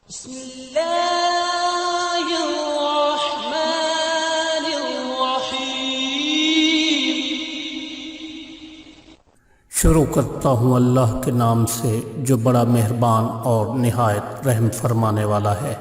بسم اللہ الرحمن الرحیم۔ شروع کرتا ہوں اللہ کے نام سے جو بڑا مہربان اور نہایت رحم فرمانے والا ہے۔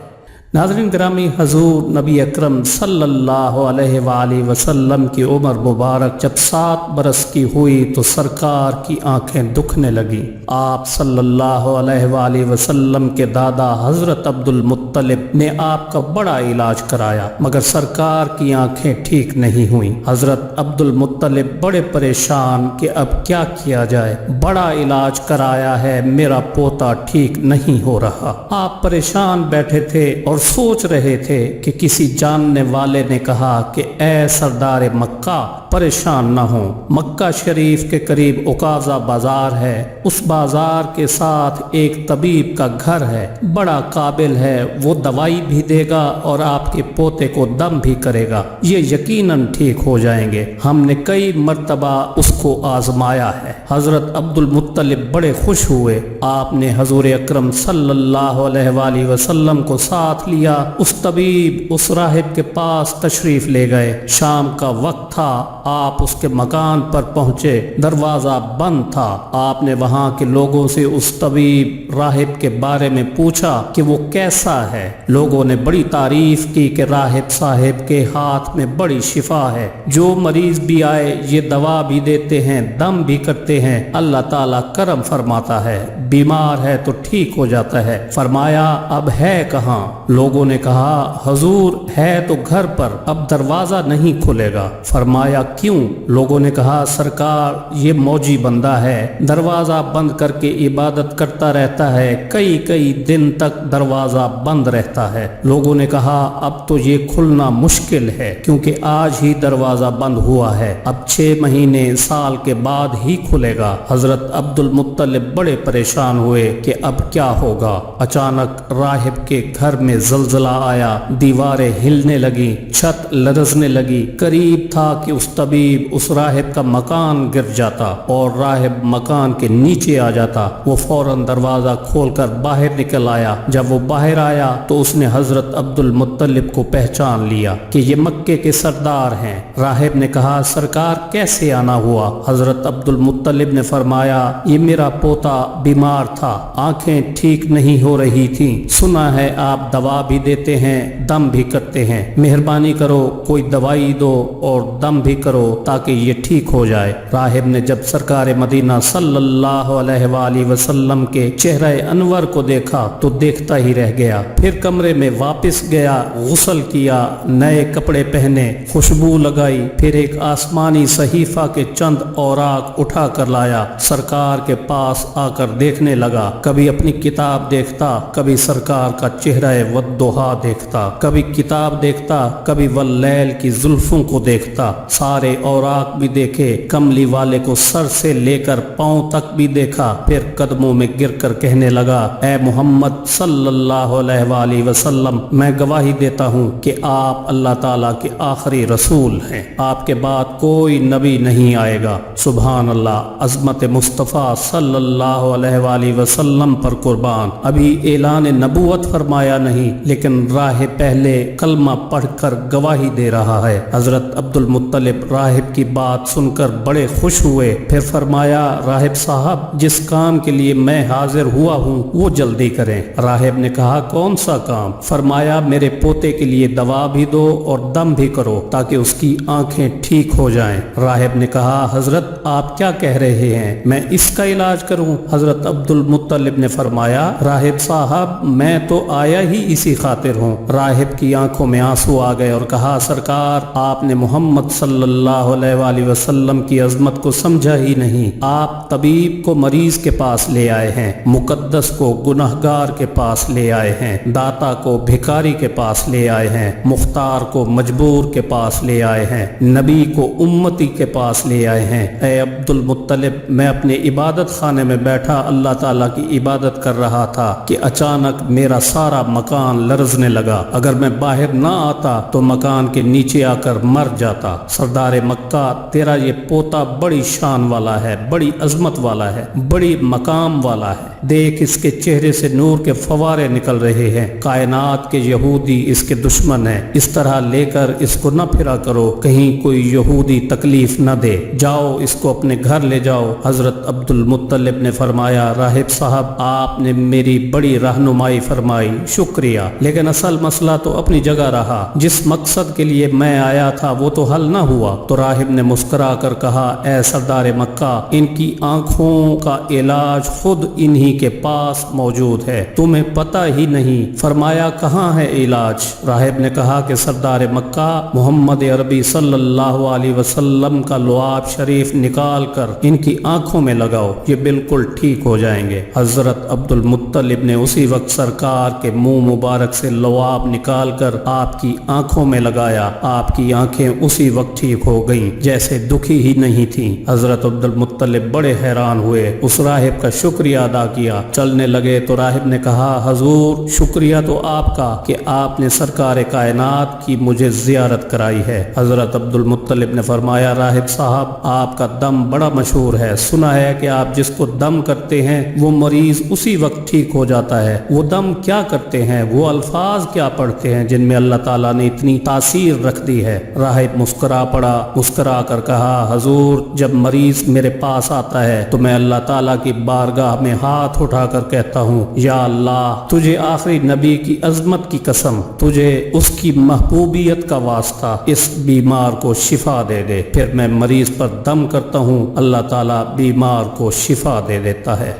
ناظرین گرامی، حضور نبی اکرم صلی اللہ علیہ وآلہ وسلم کی عمر مبارک جب 7 برس کی ہوئی تو سرکار کی آنکھیں دکھنے لگیں۔ آپ صلی اللہ علیہ وآلہ وسلم کے دادا حضرت عبد المطلب نے آپ کا بڑا علاج کرایا مگر سرکار کی آنکھیں ٹھیک نہیں ہوئیں۔ حضرت عبد المطلب بڑے پریشان کہ اب کیا کیا جائے، بڑا علاج کرایا ہے، میرا پوتا ٹھیک نہیں ہو رہا۔ آپ پریشان بیٹھے تھے اور سوچ رہے تھے کہ کسی جاننے والے نے کہا کہ اے سردار مکہ، پریشان نہ ہوں، مکہ شریف کے قریب عکاظہ بازار ہے، اس بازار کے ساتھ ایک طبیب کا گھر ہے، بڑا قابل ہے، وہ دوائی بھی دے گا اور آپ کے پوتے کو دم بھی کرے گا، یہ یقیناً ٹھیک ہو جائیں گے۔ ہم نے کئی مرتبہ اس کو آزمایا ہے۔ حضرت عبد المطلب بڑے خوش ہوئے۔ آپ نے حضور اکرم صلی اللہ علیہ وآلہ وسلم کو ساتھ لیا، اس طبیب اس راہب کے پاس تشریف لے گئے۔ شام کا وقت تھا، آپ اس کے مکان پر پہنچے، دروازہ بند تھا۔ آپ نے وہاں کے لوگوں سے اس طبیب راہب کے بارے میں پوچھا کہ وہ کیسا ہے۔ لوگوں نے بڑی تعریف کی کہ راہب صاحب کے ہاتھ میں بڑی شفا ہے، جو مریض بھی آئے یہ دوا بھی دیتے ہیں، دم بھی کرتے ہیں، اللہ تعالیٰ کرم فرماتا ہے، بیمار ہے تو ٹھیک ہو جاتا ہے۔ فرمایا اب ہے کہاں؟ لوگوں نے کہا حضور ہے تو گھر پر، اب دروازہ نہیں کھلے گا۔ فرمایا کیوں؟ لوگوں نے کہا سرکار یہ موجی بندہ ہے، دروازہ بند کر کے عبادت کرتا رہتا ہے، کئی دن تک دروازہ بند رہتا ہے۔ لوگوں نے کہا اب تو یہ کھلنا مشکل ہے کیونکہ آج ہی دروازہ بند ہوا ہے، اب 6 مہینے سال کے بعد ہی کھلے گا۔ حضرت عبد المطلب بڑے پریشان ہوئے کہ اب کیا ہوگا۔ اچانک راہب کے گھر میں زلزلہ آیا، دیواریں ہلنے لگیں، چھت لرزنے لگی، قریب تھا کہ اس طبیب اس راہب کا مکان گر جاتا اور راہب مکان کے نیچے آ جاتا۔ وہ فوراً دروازہ کھول کر باہر نکل آیا۔ جب وہ باہر آیا تو اس نے حضرت عبد المطلب کو پہچان لیا کہ یہ مکے کے سردار ہیں۔ راہب نے کہا سرکار کیسے آنا ہوا؟ حضرت عبد المطلب نے فرمایا یہ میرا پوتا بیمار تھا، آنکھیں ٹھیک نہیں ہو رہی تھیں، سنا ہے آپ دوا بھی دیتے ہیں، دم بھی کرتے ہیں، مہربانی کرو کوئی دوائی دو اور دم بھی کرو تاکہ یہ ٹھیک ہو جائے۔ راہب نے جب سرکار مدینہ صلی اللہ علیہ وآلہ وسلم کے چہرہ انور کو دیکھا تو دیکھتا ہی رہ گیا۔ پھر کمرے میں واپس گیا، غسل کیا، نئے کپڑے پہنے، خوشبو لگائی، پھر ایک آسمانی صحیفہ کے چند اوراق اٹھا کر لایا، سرکار کے پاس آ کر دیکھنے لگا۔ کبھی اپنی کتاب دیکھتا، کبھی سرکار کا چہرہ والضحیٰ دیکھتا، کبھی کتاب دیکھتا، کبھی واللیل کی زلفوں کو دیکھتا، سارے اوراق بھی دیکھے، کملی والے کو سر سے لے کر پاؤں تک بھی دیکھا، پھر قدموں میں گر کر کہنے لگا اے محمد صلی اللہ علیہ وآلہ وسلم، میں گواہی دیتا ہوں کہ آپ اللہ تعالیٰ کے آخری رسول ہیں، آپ کے بعد کوئی نبی نہیں آئے گا۔ سبحان اللہ، عظمت مصطفیٰ صلی اللہ علیہ وآلہ وسلم پر قربان۔ ابھی اعلان نبوت فرمایا نہیں لیکن راہ پہلے کلمہ پڑھ کر گواہی دے رہا ہے۔ حضرت عبد المطلب راہب کی بات سن کر بڑے خوش ہوئے، پھر فرمایا راہب صاحب جس کام کے لیے میں حاضر ہوا ہوں وہ جلدی کریں۔ راہب نے کہا کون سا کام؟ فرمایا میرے پوتے کے لیے دوا بھی دو اور دم بھی کرو تاکہ اس کی آنکھیں ٹھیک ہو جائیں۔ راہب نے کہا حضرت آپ کیا کہہ رہے ہیں، میں اس کا علاج کروں؟ حضرت عبد المطلب نے فرمایا راہب صاحب میں تو آیا ہی اسی خاطر ہوں۔ راہب کی آنکھوں میں آنسو آ گئے اور کہا سرکار آپ نے محمد صلی اللہ علیہ وآلہ وسلم کی عظمت کو سمجھا ہی نہیں۔ آپ طبیب کو مریض کے پاس لے آئے ہیں، مقدس کو گنہگار کے پاس لے آئے ہیں، داتا کو بھکاری کے پاس لے آئے ہیں، مختار کو مجبور کے پاس لے آئے ہیں، نبی کو امتی کے پاس لے آئے ہیں۔ اے عبد المطلب میں اپنے عبادت خانے میں بیٹھا اللہ تعالیٰ کی عبادت کر رہا تھا کہ اچانک میرا سارا مکان لرزنے لگا، اگر میں باہر نہ آتا تو مکان کے نیچے آ کر مر جاتا۔ سردار مکہ تیرا یہ پوتا بڑی شان والا ہے، بڑی عظمت والا ہے، بڑی مقام والا ہے، دیکھ اس کے چہرے سے نور کے فوارے نکل رہے ہیں، کائنات کے یہودی اس کے دشمن ہیں، اس طرح لے کر اس کو نہ پھرا کرو، کہیں کوئی یہودی تکلیف نہ دے، جاؤ اس کو اپنے گھر لے جاؤ۔ حضرت عبد المطلب نے فرمایا، راہب صاحب آپ نے میری بڑی رہنمائی فرمائی، شکریہ، لیکن اصل مسئلہ تو اپنی جگہ رہا، جس مقصد کے لیے میں آیا تھا وہ تو حل نہ ہوا۔ تو راہب نے مسکرا کر کہا، اے سردار مکہ، ان کی آنکھوں کا علاج خود انہی کے پاس موجود ہے، تمہیں پتہ ہی نہیں۔ فرمایا کہاں ہے علاج؟ راہب نے کہا کہ سردار مکہ، محمد عربی صلی اللہ علیہ وسلم کا لعاب شریف نکال کر ان کی آنکھوں میں لگاؤ، یہ بالکل ٹھیک ہو جائیں گے۔ حضرت عبد المطلب نے اسی وقت سرکار کے منہ مبارک سے لعاب نکال کر آپ کی آنکھوں میں لگایا، آپ کی آنکھیں اسی وقت ٹھیک ہو گئیں جیسے دکھی ہی نہیں تھیں۔ حضرت عبد المطلب بڑے حیران ہوئے، اس راہب کا شکریہ ادا کیا، چلنے لگے تو راہب نے کہا، حضور شکریہ تو آپ کا کہ آپ نے سرکار کائنات کی مجھے زیارت کرائی ہے۔ حضرت عبد المطلب نے فرمایا، راہب صاحب آپ کا دم بڑا مشہور ہے، سنا ہے کہ آپ جس کو دم کرتے ہیں وہ مریض اسی وقت ٹھیک ہو جاتا ہے، وہ دم کیا کرتے ہیں، وہ الفاظ کیا پڑھتے ہیں جن میں اللہ تعالیٰ نے اتنی تاثیر رکھ دی ہے؟ راہب مسکرا پڑا، مسکرا کر کہا، حضور جب مریض میرے پاس آتا ہے تو میں اللہ تعالیٰ کی بارگاہ میں ہاتھ اٹھا کر کہتا ہوں، یا اللہ تجھے آخری نبی کی عظمت کی قسم، تجھے اس کی محبوبیت کا واسطہ اس بیمار کو شفا دے دے۔ پھر میں مریض پر دم کرتا ہوں، اللہ تعالیٰ بیمار کو شفا دے دیتا ہے۔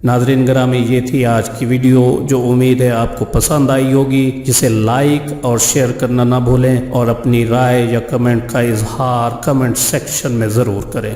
ناظرین گرامی، یہ تھی آج کی ویڈیو، جو امید ہے آپ کو پسند آئی ہوگی، جسے لائک اور شیئر کرنا نہ بھولیں، اور اپنی رائے یا کمنٹ کا اظہار کمنٹ سیکشن میں ضرور کریں۔